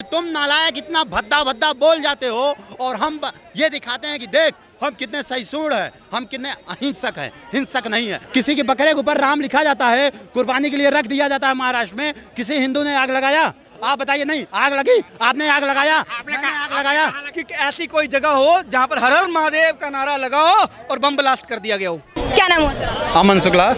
तुम नालायक इतना भद्दा भद्दा बोल जाते हो और हम ये दिखाते हैं कि देख हम कितने सहिष्णु हैं, हम कितने अहिंसक हैं, हिंसक नहीं है। किसी के बकरे के ऊपर राम लिखा जाता है, कुर्बानी के लिए रख दिया जाता है। महाराष्ट्र में किसी हिंदू ने आग लगाया? आप बताइए। नहीं आग लगी? आपने आग लगाया? आपने आग लगाया? कि ऐसी कोई जगह हो जहाँ पर हर हर महादेव का नारा लगाओ और बम ब्लास्ट कर दिया गया हो। क्या नाम हो सर? अमन शुक्ला।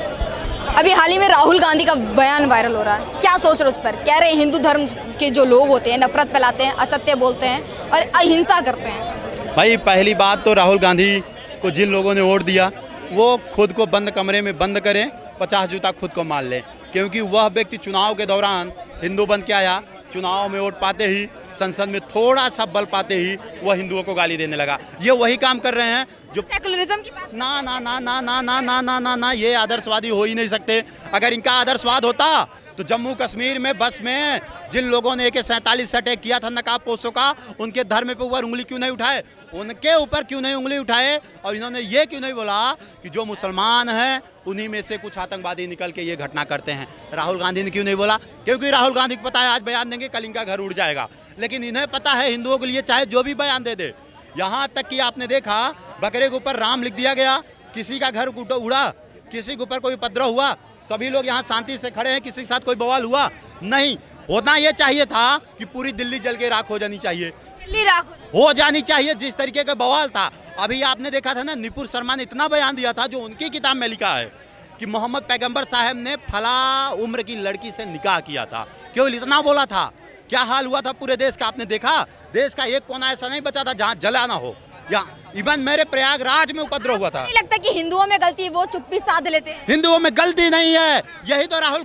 अभी हाल ही में राहुल गांधी का बयान वायरल हो रहा है, क्या सोच रहे हो उस पर? कह रहे हैं हिंदू धर्म के जो लोग होते हैं नफरत फैलाते हैं, असत्य बोलते हैं और अहिंसा करते हैं। भाई पहली बात तो राहुल गांधी को जिन लोगों ने वोट दिया वो खुद को बंद कमरे में बंद करें, 50 जूता खुद को मार लें, क्योंकि वह व्यक्ति चुनाव के दौरान हिंदू बन के आया, चुनाव में वोट पाते ही, संसद में थोड़ा सा बल पाते ही वह हिंदुओं को गाली देने लगा। ये वही काम कर रहे हैं जो सेकुलरिज्म की बात। ना ना ना ना ना ना ना ना ना ना ये आदर्शवादी हो ही नहीं सकते। अगर इनका आदर्शवाद होता तो जम्मू कश्मीर में बस में जिन लोगों ने AK-47 से अटैक किया था नकाब पोशों का, उनके धर्म पे ऊपर उंगली क्यों नहीं उठाए? उनके ऊपर क्यों नहीं उंगली उठाए? और इन्होंने ये क्यों नहीं बोला कि जो मुसलमान हैं उन्हीं में से कुछ आतंकवादी निकल के ये घटना करते हैं? राहुल गांधी ने क्यों नहीं बोला? क्योंकि राहुल गांधी को पता है आज बयान देंगे कल इनका घर उड़ जाएगा। लेकिन इन्हें पता है हिंदुओं के लिए चाहे जो भी बयान दे दे। यहाँ तक कि आपने देखा बकरे के ऊपर राम लिख दिया गया, किसी का घर उड़ा, किसी के ऊपर कोई उपद्रव हुआ, सभी लोग यहाँ शांति से खड़े हैं, किसी के साथ कोई बवाल हुआ नहीं। होना ये चाहिए था कि पूरी दिल्ली जल के राख हो जानी चाहिए, दिल्ली राख हो जानी चाहिए जिस तरीके का बवाल था। अभी आपने देखा था ना, निपुर शर्मा ने इतना बयान दिया था जो उनकी किताब में लिखा है कि मोहम्मद पैगंबर साहब ने फला उम्र की लड़की से निकाह किया था, केवल इतना बोला था। क्या हाल हुआ था पूरे देश का आपने देखा? देश का एक कोना ऐसा नहीं बचा था जहाँ जला ना हो। या इवन मेरे प्रयागराज में उपद्रव हुआ था। नहीं लगता कि हिंदुओं में गलती वो चुप्पी साध लेते हैं? हिंदुओं में गलती नहीं है, यही तो राहुल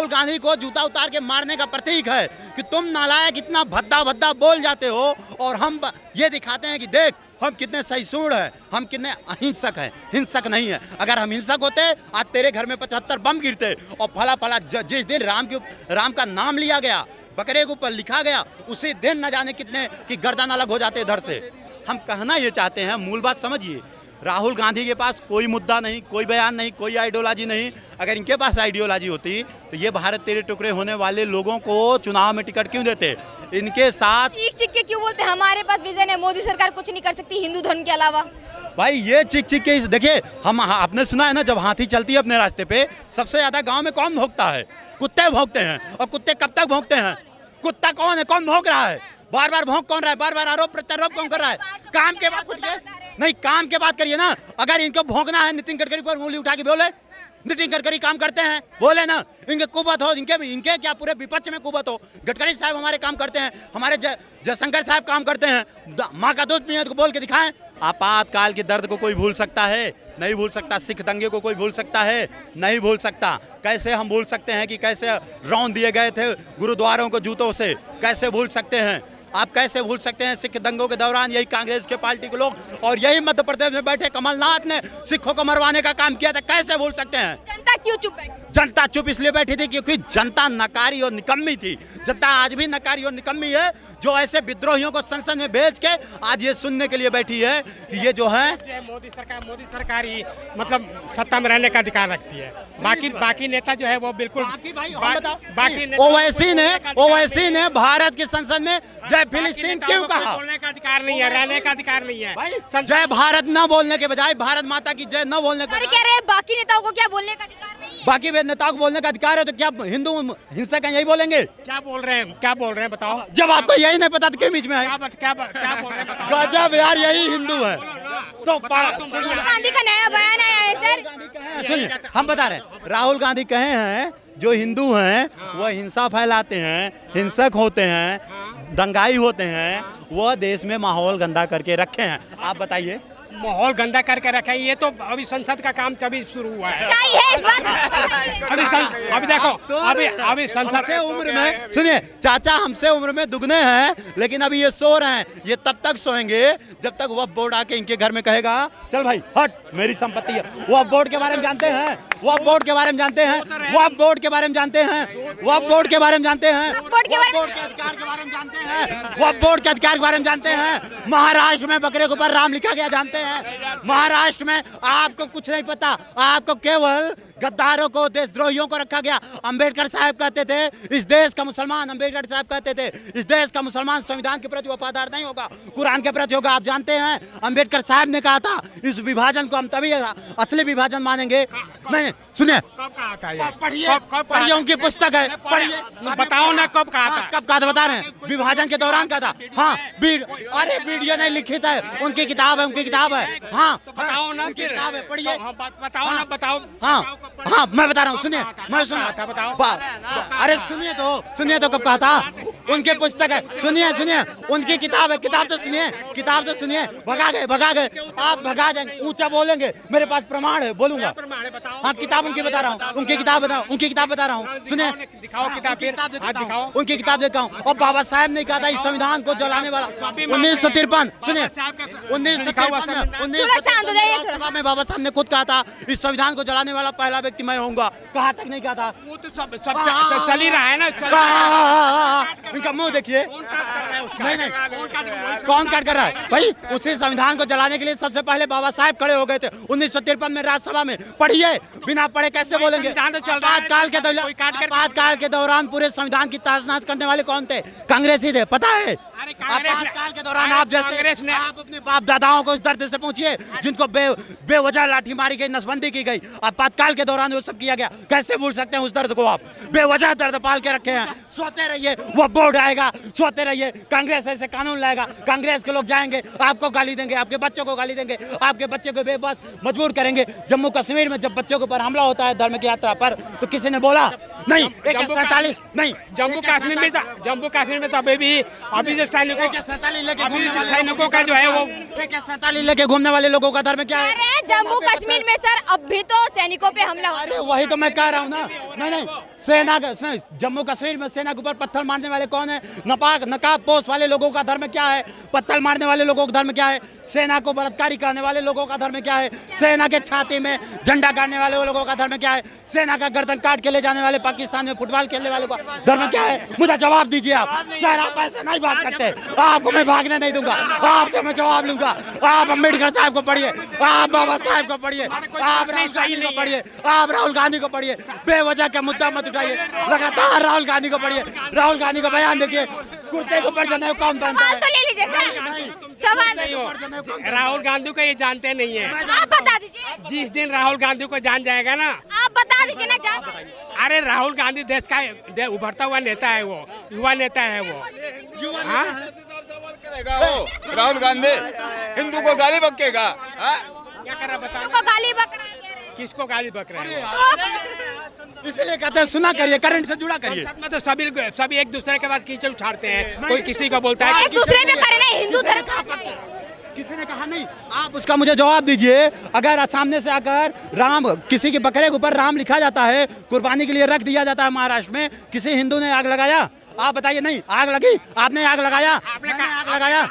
गांधी को जूता उतार के मारने का प्रतीक है कि तुम नालायक इतना भद्दा भद्दा बोल जाते हो और हम ये दिखाते हैं कि देख हम कितने सहिष्णु हैं, हम कितने अहिंसक हैं, हिंसक नहीं है। अगर हम हिंसक होते आज तेरे घर में 75 बम गिरते और फला जिस दिन राम का नाम लिया गया, बकरे के ऊपर लिखा गया, उसी दिन न जाने कितने की गर्दन अलग हो जाते इधर से। हम कहना ये चाहते हैं, मूल बात समझिए, राहुल गांधी के पास कोई मुद्दा नहीं, कोई बयान नहीं, कोई आइडियोलॉजी नहीं। अगर इनके पास आइडियोलॉजी होती तो ये भारत तेरे टुकड़े होने वाले लोगों को चुनाव में टिकट क्यों देते? इनके साथ चीख के क्यों बोलते हैं हमारे पास विजन है, मोदी सरकार कुछ नहीं कर सकती हिंदू धर्म के अलावा? भाई ये चीख के देखिए, हम आपने सुना है ना, जब हाथी चलती है अपने रास्ते पे सबसे ज्यादा गाँव में कौन भौंकता है? कुत्ते भौंकते हैं। और कुत्ते कब तक भौंकते हैं? कुत्ता कौन है? कौन भौंक रहा है? बार बार भौंक कौन रहा है? बार बार आरोप प्रत्यारोप कौन कर रहा है? काम के बात करिए, नहीं काम के बात करिए ना। अगर इनको भौंकना है नितिन गडकरी पर उंगली उठा के बोले, नितिन गडकरी काम करते हैं बोले ना, इनके कुबत हो, इनके क्या पूरे विपक्ष में कुबत हो। गडकरी साहब हमारे काम करते हैं, हमारे जयशंकर साहब काम करते हैं, माँ का दूध पिए तो बोल के दिखाएं। आपातकाल के दर्द को कोई भूल सकता है? नहीं भूल सकता। सिख दंगे को कोई भूल सकता है? नहीं भूल सकता। कैसे हम भूल सकते हैं कि कैसे रौंद दिए गए थे गुरुद्वारों को जूतों से? कैसे भूल सकते हैं? आप कैसे भूल सकते हैं? सिख दंगों के दौरान यही कांग्रेस के पार्टी के लोग और यही मध्य प्रदेश में बैठे कमलनाथ ने सिखों को मरवाने का काम किया था। कैसे भूल सकते हैं? जनता क्यों चुप बैठी? जनता चुप इसलिए बैठी थी क्योंकि जनता नकारी और निकम्मी थी। जनता आज भी नकारी और निकम्मी है, जो ऐसे विद्रोहियों को संसद में भेज के आज ये सुनने के लिए बैठी है कि ये जो है मोदी सरकार ही मतलब सत्ता में रहने का अधिकार रखती है। बाकी नेता जो है वो बिल्कुल ओवैसी ने भारत की संसद में जय फिलिस्तीन क्यों कहा? बोलने का अधिकार नहीं है, रहने का अधिकार नहीं है। जय भारत न बोलने के बजाय भारत माता की जय न बोलने के कह रहे हैं बाकी नेताओं को क्या बोलने का अधिकार नहीं है? बाकी नेताओं को बोलने का अधिकार है तो क्या हिंदू हिंसक हैं यही बोलेंगे? क्या बोल रहे हैं बताओ। जब आपको यही नहीं पता तो क्यों बीच में आए? क्या बोल रहे हैं बताओ। गजब यार, यही हिंदू है। तो राहुल गांधी का नया बयान आया है सर। सुनिए, हम बता रहे हैं, राहुल गांधी कहे हैं जो हिंदू हैं वह हिंसा फैलाते हैं, हिंसक होते हैं, दंगाई होते हैं, वह देश में माहौल गंदा करके रखे हैं। आप बताइए। माहौल गंदा करके रखे, ये तो अभी संसद का काम तभी शुरू हुआ है। है इस बात अभी देखो, अभी संसद से उम्र में, सुनिए चाचा हमसे उम्र में दुगने हैं, लेकिन अभी ये सो रहे हैं। ये तब तक सोएंगे जब तक वह बोर्ड आके इनके घर में कहेगा चल भाई हट, मेरी संपत्ति है। वह बोर्ड के बारे में जानते हैं, वह बोर्ड के बारे में जानते हैं, वह बोर्ड के बारे में जानते हैं, वह बोर्ड के बारे में जानते हैं, बोर्ड के अधिकार के बारे में जानते हैं, वह बोर्ड के अधिकार के बारे में जानते हैं। महाराष्ट्र में बकरे के ऊपर राम लिखा गया जानते हैं। महाराष्ट्र में आपको कुछ नहीं पता, आपको केवल गद्दारों को, देशद्रोहियों को रखा गया। अंबेडकर साहब कहते थे इस देश का मुसलमान, अंबेडकर साहब कहते थे इस देश का मुसलमान संविधान के प्रति वफादार नहीं होगा, कुरान के प्रति होगा। आप जानते हैं अंबेडकर साहब ने कहा था इस विभाजन को हम तभी असली विभाजन मानेंगे। नहीं सुनिए, कब कहा था ये? पढ़िए उनकी पुस्तक है, पढ़िए। बताओ ना कब कहा था? कब कहा था बता रहे हैं, विभाजन के दौरान कहा था। हाँ अरे वीडियो नहीं लिखित है, उनकी किताब है, उनकी किताब है। हाँ बताओ ना, उनकी किताब है, पढ़िए। बताओ ना, बताओ। हाँ मैं बता रहा हूँ, सुनिए, मैं सुना था, बताओ। अरे सुनिए तो कब कहा था, उनकी पुस्तक है, सुनिए उनकी किताब है, किताब तो सुनिए। भगा गए आप, भगा जाएंगे, ऊंचा बोलेंगे, मेरे पास प्रमाण है, बोलूंगा। हाँ किताब उनकी बता रहा हूँ, उनकी किताब बता रहा हूँ, सुनिए। दिखाओ किताब, दिखाओ। उनकी किताब देखा हूँ। और बाबा साहब ने कहा था इस संविधान को जलाने वाला 1953, सुनिए 1953 में बाबा साहब ने खुद कहा था इस संविधान को जलाने वाला पहला व्यक्ति मैं होऊंगा। कहाँ तक नहीं कहा था? वो तो सब चल ही रहा है ना। इनका मुंह देखिए, नहीं कौन काट कर रहा है भाई? उसी संविधान को जलाने के लिए सबसे पहले बाबा साहब खड़े हो गए थे 1953 में राज्यसभा में। पढ़िए, बिना पढ़े कैसे बोलेंगे? आपातकाल के दौरान पूरे संविधान की तहस-नहस करने वाले कौन थे? कांग्रेसी थे, पता है? आपातकाल के दौरान आप जैसे आप अपने बाप दादाओं को इस दर्द से पूछिए जिनको बेवजह लाठी मारी गई, नसबंदी की गई, आपातकाल के दौरान वो सब किया गया। कैसे भूल सकते हैं उस दर्द को? आप बेवजह दर्द पाल के रखे हैं। सोते रहिए, वो बोर्ड आएगा, सोते रहिए। कांग्रेस ऐसे कानून लाएगा, कांग्रेस के लोग जाएंगे, आपको गाली देंगे, आपके बच्चों को गाली देंगे, आपके बच्चे को बेबस मजबूर करेंगे। जम्मू कश्मीर में जब बच्चों के ऊपर हमला होता है धर्म की यात्रा पर, तो किसी ने बोला नहीं? AK-47 नहीं, जम्मू कश्मीर में तो अभी जो सैनिकों का जो है वो AK-47 लेके घूमने वाले लोगों का धर्म क्या है? अरे जम्मू कश्मीर में सर अब भी तो सैनिकों पे हमला हुआ। अरे वही तो मैं कह रहा हूँ ना। नहीं जम्मू कश्मीर में सेना के ऊपर पत्थर मारने वाले कौन है? नकाब पोष वाले लोगों का धर्म क्या है? पत्थर मारने वाले लोगों का धर्म क्या है? सेना को बलात्कारी करने वाले लोगों का धर्म क्या है? सेना के छाती में झंडा गाड़ने वाले लोगों का धर्म क्या है? सेना का गर्दन काट के ले जाने वाले पाकिस्तान में फुटबॉल खेलने वाले का धर्म क्या है? मुझे जवाब दीजिए आप। सर आप ऐसे नहीं भाग सकते, आपको मैं भागने नहीं दूंगा, आपसे मैं जवाब लूंगा। आप अम्बेडकर साहब को पढ़िए, आप बाबा साहब को पढ़िए, आप राहुल गांधी को पढ़िए, आप राहुल गांधी को पढ़िए। बेवजह का मुद्दा मत उठाइए, लगातार राहुल गांधी को पढ़िए, राहुल गांधी का बयान देखिए। कुर्ते को ऊपर जनेऊ कौन पहनता है? तो ले लीजिए सवाल। राहुल गांधी को ये जानते नहीं है। आप बता दीजिए। जिस दिन राहुल गांधी को जान जाएगा ना, आप बता दीजिए ना। जान अरे राहुल गांधी देश का उभरता हुआ नेता है, वो युवा नेता है वो। हाँ करेगा वो राहुल गांधी, हिंदू को गाली बकेगा। क्या कर रहा बताओ? को गाली बक रहा है। किसको गाली बक रहे हैं? इसलिए कहते हैं सुना करिए, करंट से जुड़ा करिए। में तो सभी एक दूसरे के बाद कीचड़ उठाते हैं, कोई किसी को बोलता है एक दूसरे पे करे ना। हिंदू धर्म किसी ने कहा नहीं, आप उसका मुझे जवाब दीजिए। अगर सामने से आकर राम, किसी के बकरे के ऊपर राम लिखा जाता है, कुर्बानी के लिए रख दिया जाता है महाराष्ट्र में, किसी हिंदू ने आग लगाया? आप बताइए। नहीं आग लगी, आपने आग लगाया? आपने आग लगाया?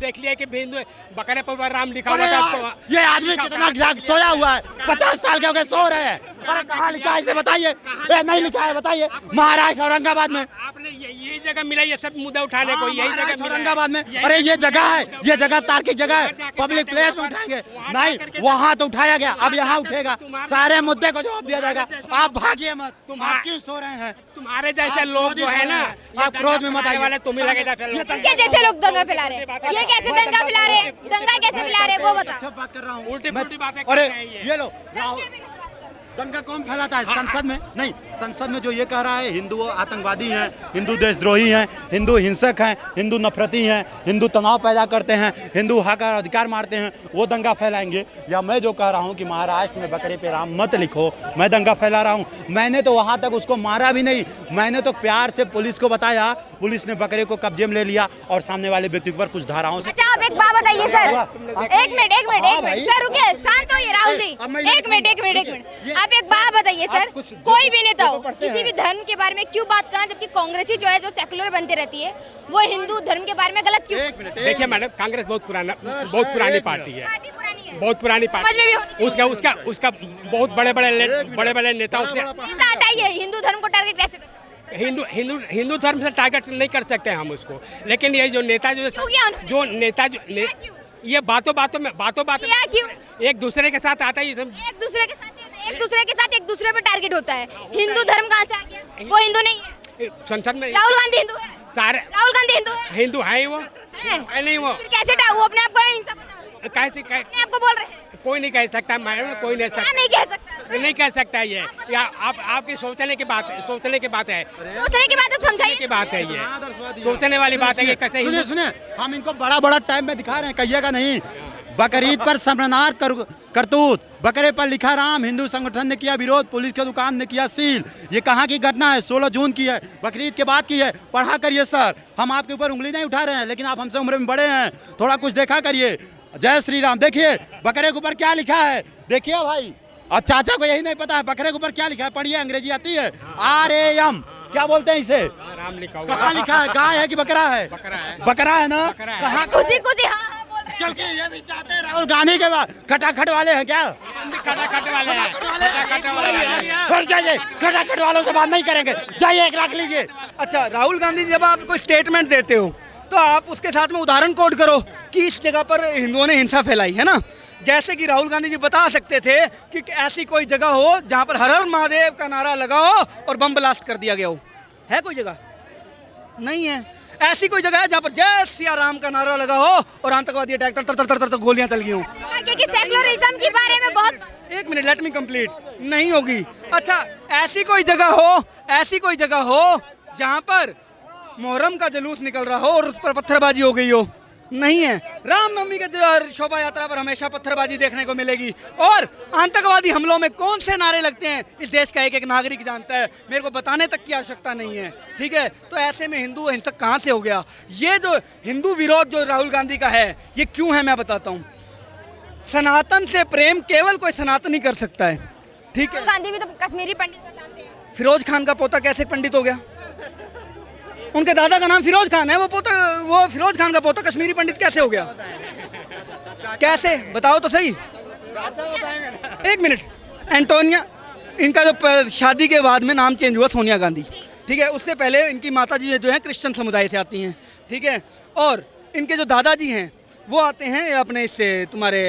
देख लिया कि हिंदू बकरे पर राम लिखा हुआ था उसको। ये आदमी कितना सोया हुआ है, 50 साल के हो गए, सो रहे हैं। अरे कहाँ लिखा है इसे बताइए? नहीं लिखा है, बताइए। महाराष्ट्र औरंगाबाद में आपने यही जगह मिला ये सब मुद्दा उठाने को, यही जगह औरंगाबाद में। अरे ये जगह है, ये जगह तार्किक जगह है, पब्लिक प्लेस में उठाएंगे। नहीं वहाँ तो उठाया गया, अब यहाँ उठेगा, सारे मुद्दे को जवाब दिया जाएगा। आप भागिए मत, आप क्यों सो रहे हैं? तुम्हारे जैसे लोग जो है ना, आप क्रोध में मत आइए वाले तुम ही लगे क्या जैसे लोग दंगा फैला रहे हैं? ये कैसे दंगा फैला रहे हैं? दंगा कैसे फैला रहे हैं वो बता। बात कर रहा हूँ, उल्टी पुल्टी बातें। अरे ये लो, दंगा कौन फैलाता है? संसद में नहीं, संसद में जो ये कह रहा है हिंदू आतंकवादी हैं, हिंदू देशद्रोही हैं, हिंदू हिंसक हैं, हिंदू नफरती हैं, हिंदू तनाव पैदा करते हैं, हिंदू हक और अधिकार मारते हैं, वो दंगा फैलाएंगे। या मैं जो कह रहा हूँ कि महाराष्ट्र में बकरे पे राम मत लिखो, मैं दंगा फैला रहा हूँ? मैंने तो वहाँ तक उसको मारा भी नहीं, मैंने तो प्यार से पुलिस को बताया, पुलिस ने बकरे को कब्जे में ले लिया और सामने वाले व्यक्ति पर कुछ धाराओं से। अच्छा आप एक बात बताइए सर, एक मिनट सर रुकिए, शांत होइए राहुल जी। एक मिनट आप एक बात बताइए सर, कोई भी नेता हो किसी भी धर्म के बारे में क्यों बात करना, जबकि कांग्रेसी जो है जो सेकुलर बनते रहती है वो हिंदू धर्म के बारे में गलत क्यों? देखिए मैडम, कांग्रेस बहुत पुरानी पार्टी है, बहुत पुरानी पार्टी। उसका बहुत बड़े जो नेता हटाइए, हिंदू धर्म को टारगेट कैसे कर सकते हैं? हिंदू धर्म से टारगेट नहीं कर सकते हम उसको, लेकिन ये जो नेता जो नेता ये बातों में एक दूसरे के साथ आता है, एक दूसरे के साथ एक दूसरे के साथ एक दूसरे पे टारगेट होता है। हिंदू धर्म कहाँ से आ गया? वो हिंदू नहीं है। संसद में राहुल गांधी हिंदू है। सारे राहुल गांधी हिंदू है। हिंदू है वो है? है नहीं वो फिर कैसे वो अपने आप को हिंसा बता रहे हैं? कैसे अपने आप को बोल रहे हैं। कोई नहीं कह सकता मैडम, कोई नहीं क्या सकता, नहीं कह सकता? नहीं कह सकता ये। या आप आपकी सोचने की बात है, सोचने की बात है, सोचने की बात है तो समझाइए। की बात है ये, सोचने वाली बात है। ये कैसे सुनिए सुनिए, हम इनको बड़ा बड़ा टाइम में दिखा रहे हैं, कहिएगा नहीं। बकरीद पर शर्मनाक करतूत, बकरे पर लिखा राम, हिंदू संगठन ने किया विरोध, पुलिस की दुकान ने किया सील। ये कहाँ की घटना है? 16 जून की है, बकरीद के बाद की है। पढ़ा करिए सर, हम आपके ऊपर उंगली नहीं उठा रहे हैं, लेकिन आप हमसे उम्र में बड़े हैं, थोड़ा कुछ देखा करिए। जय श्री राम। देखिए बकरे के ऊपर क्या लिखा है, देखिए भाई। और चाचा को यही नहीं पता है बकरे के ऊपर क्या लिखा है। पढ़िए, अंग्रेजी आती है। RAM, क्या बोलते हैं इसे? राम लिखा हुआ कहाँ लिखा है? गाय है कि बकरा है? बकरा है। बकरा है ना? बकरा है। कहाँ? खुशी खुशी हाँ हाँ बोल रहे हैं। क्योंकि ये भी चाहते हैं राहुल गांधी के बाद खटाखट वाले हैं क्या? खटाखट वाले हैं, खटाखट वाले हैं। और जाइए, खटाखट वालों से बात नहीं करेंगे, जाइए एक रख लीजिए। अच्छा, राहुल गांधी जब आप कोई स्टेटमेंट देते हो तो आप उसके साथ में उदाहरण कोट करो कि इस जगह पर हिंदुओं ने हिंसा फैलाई है ना। जैसे कि राहुल गांधी जी बता सकते थे कि ऐसी कोई जगह हो जहां पर हर हर महादेव का नारा लगाओ और बम ब्लास्ट कर दिया गया हो। है कोई जगह? नहीं है। ऐसी कोई जगह है जहां पर जय सिया राम का नारा लगा हो और आतंकवादी अटैक तर तर तर तर तर गोलियां चल गई हो? क्योंकि सेक्युलरिज्म के बारे में बहुत। एक मिनट, लेट मी कंप्लीट। नहीं होगी। अच्छा, ऐसी कोई जगह हो, ऐसी कोई जगह हो जहां पर मुहर्रम का जुलूस निकल रहा हो और उस पर पत्थरबाजी हो गई हो? नहीं है। रामनवमी के शोभा यात्रा पर हमेशा पत्थरबाजी देखने को मिलेगी। और आतंकवादी हमलों में कौन से नारे लगते हैं इस देश का एक एक नागरिक जानता है, मेरे को बताने तक की आवश्यकता नहीं है। ठीक है, तो ऐसे में हिंदू हिंसक कहाँ से हो गया? ये जो हिंदू विरोध जो राहुल गांधी का है, ये क्यों है मैं बताता हूँ। सनातन से प्रेम केवल कोई सनातनी कर सकता है। ठीक है, राहुल गांधी भी तो कश्मीरी पंडित बताते हैं। फिरोज खान का पोता कैसे पंडित हो गया? उनके दादा का नाम फिरोज खान है, वो फिरोज खान का पोता कश्मीरी पंडित कैसे हो गया? कैसे बताओ तो सही। एक मिनट, एंटोनिया, इनका जो शादी के बाद में नाम चेंज हुआ सोनिया गांधी। ठीक है, उससे पहले इनकी माता जी जो हैं क्रिश्चियन समुदाय से आती हैं। ठीक है, और इनके जो दादाजी हैं वो आते हैं अपने इससे तुम्हारे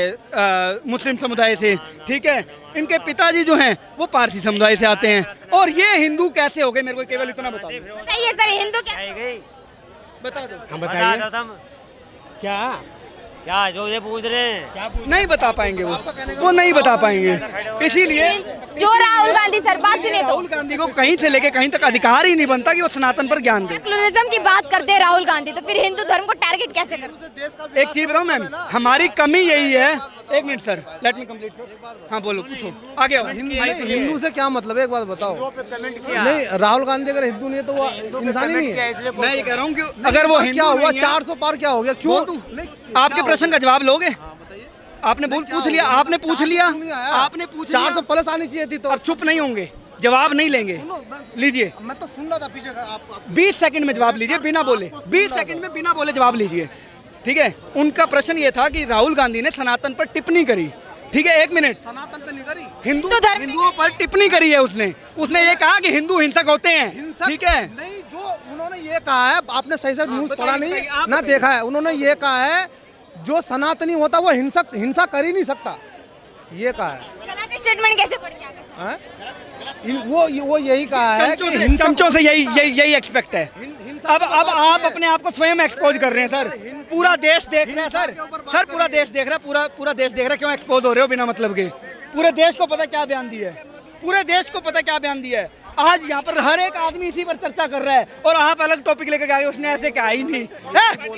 मुस्लिम समुदाय से। ठीक है, इनके पिताजी जो हैं वो पारसी समुदाय से आते हैं। और ये हिंदू कैसे हो गए? मेरे को केवल इतना बताओ। बताइए सर, हिंदू क्या? बता दो। हम बताइए क्या क्या जो ये पूछ रहे हैं? नहीं बता पाएंगे वो नहीं बता पाएंगे। इसीलिए जो राहुल गांधी सर बात सुने तो राहुल गांधी को कहीं से लेके कहीं तक अधिकार ही नहीं बनता कि वो सनातन पर ज्ञान दे। सेक्युलरिज्म की बात करते हैं राहुल गांधी, तो फिर हिंदू धर्म को टारगेट कैसे करते? एक चीज बताऊं मैम, हमारी कमी यही है। एक minute sir, let me complete sir. हाँ बोलो, पूछो, आगे आओ। हिंदू से क्या मतलब है, एक बात बताओ। नहीं, राहुल गांधी अगर हिंदू नहीं है तो वो इंसान ही नहीं है। मैं ये कह रहा हूँ कि अगर वो क्या हुआ, 400 पार क्या हो गया? क्यों? आपके प्रश्न का जवाब लोगे? आपने पूछ लिया, आपने पूछ लिया, आपने पूछ 400 प्लस आनी चाहिए थी। तो अब चुप नहीं होंगे, जवाब नहीं लेंगे। लीजिए, मैं तो सुन रहा था पीछे आप 20 सेकंड में जवाब लीजिए बिना बोले। 20 सेकंड में बिना बोले जवाब लीजिए। ठीक है, उनका प्रश्न ये था कि राहुल गांधी ने सनातन पर टिप्पणी करी। ठीक है, एक मिनट, सनातन पे नहीं करी, हिंदुओं पर टिप्पणी करी है उसने ये कहा कि हिंदू हिंसक होते हैं। ठीक है, नहीं, जो उन्होंने ये कहा है, आपने सही से न्यूज पढ़ा नहीं आप ना देखा है। उन्होंने ये कहा है जो सनातनी होता वो हिंसा कर ही नहीं सकता, ये कहा है। गलत स्टेटमेंट कैसे पढ़ के आ गए? हैं? वो यही कहा है कि चमचों से यही एक्सपेक्ट है। अब आप अपने आप को स्वयं एक्सपोज कर रहे हैं सर। पूरा देश देख रहा है सर पूरा देश देख रहा है, पूरा देश देख रहा है। क्यों एक्सपोज हो रहे हो बिना मतलब के? पूरे देश को पता क्या बयान दिया है, पूरे देश को पता क्या बयान दिया है। आज यहाँ पर हर एक आदमी इसी पर चर्चा कर रहा है और आप अलग टॉपिक लेकर आए, उसने ऐसे कहा ही नहीं है।